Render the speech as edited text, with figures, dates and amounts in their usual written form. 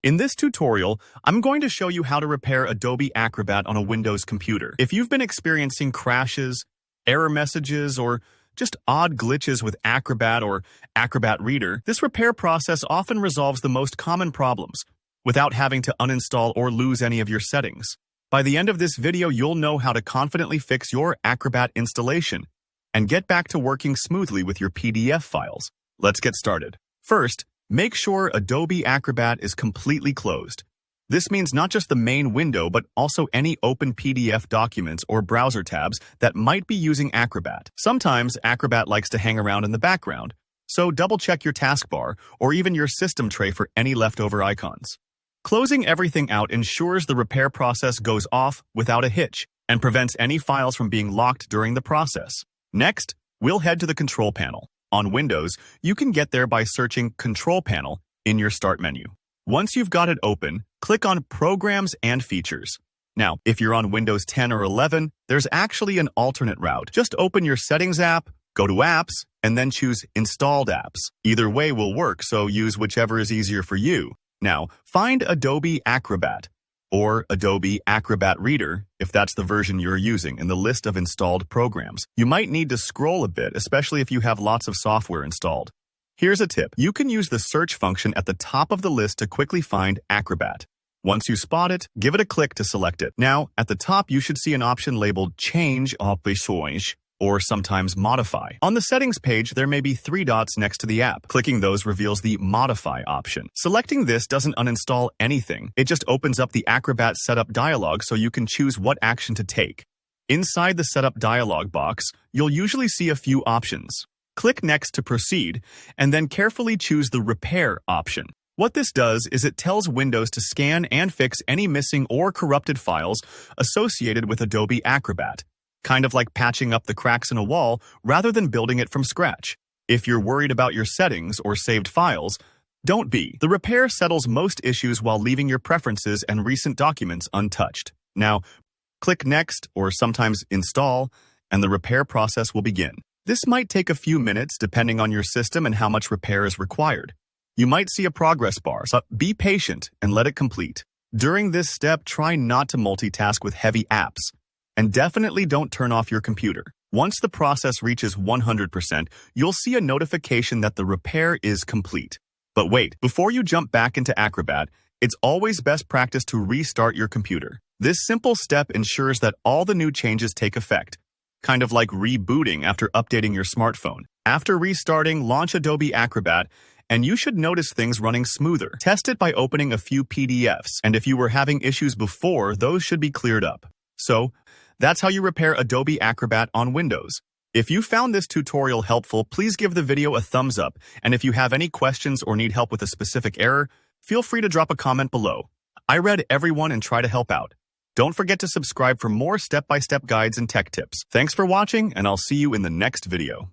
In this tutorial, I'm going to show you how to repair Adobe Acrobat on a Windows computer. If you've been experiencing crashes, error messages, or just odd glitches with Acrobat or Acrobat Reader, this repair process often resolves the most common problems without having to uninstall or lose any of your settings. By the end of this video, you'll know how to confidently fix your Acrobat installation and get back to working smoothly with your PDF files. Let's get started. First, make sure Adobe Acrobat is completely closed. This means not just the main window, but also any open PDF documents or browser tabs that might be using Acrobat. Sometimes Acrobat likes to hang around in the background, so double-check your taskbar or even your system tray for any leftover icons. Closing everything out ensures the repair process goes off without a hitch and prevents any files from being locked during the process. Next, we'll head to the Control Panel. On Windows, you can get there by searching Control Panel in your Start menu. Once you've got it open, click on Programs and Features. Now, if you're on Windows 10 or 11, there's actually an alternate route. Just open your Settings app, go to Apps, and then choose Installed Apps. Either way will work, so use whichever is easier for you. Now, find Adobe Acrobat or Adobe Acrobat Reader, if that's the version you're using, in the list of installed programs. You might need to scroll a bit, especially if you have lots of software installed. Here's a tip. You can use the search function at the top of the list to quickly find Acrobat. Once you spot it, give it a click to select it. Now, at the top, you should see an option labeled Change Options, or sometimes Modify. On the settings page, there may be 3 dots next to the app. Clicking those reveals the Modify option. Selecting this doesn't uninstall anything. It just opens up the Acrobat Setup dialog so you can choose what action to take. Inside the Setup dialog box, you'll usually see a few options. Click Next to proceed, and then carefully choose the Repair option. What this does is it tells Windows to scan and fix any missing or corrupted files associated with Adobe Acrobat. Kind of like patching up the cracks in a wall rather than building it from scratch. If you're worried about your settings or saved files, don't be. The repair settles most issues while leaving your preferences and recent documents untouched. Now, click Next or sometimes Install, and the repair process will begin. This might take a few minutes depending on your system and how much repair is required. You might see a progress bar, so be patient and let it complete. During this step, try not to multitask with heavy apps. And definitely don't turn off your computer. Once the process reaches 100%, you'll see a notification that the repair is complete. But wait, before you jump back into Acrobat, it's always best practice to restart your computer. This simple step ensures that all the new changes take effect, kind of like rebooting after updating your smartphone. After restarting, launch Adobe Acrobat, and you should notice things running smoother. Test it by opening a few PDFs, and if you were having issues before, those should be cleared up. So, that's how you repair Adobe Acrobat on Windows. If you found this tutorial helpful, please give the video a thumbs up, and if you have any questions or need help with a specific error, feel free to drop a comment below. I read everyone and try to help out. Don't forget to subscribe for more step-by-step guides and tech tips. Thanks for watching, and I'll see you in the next video.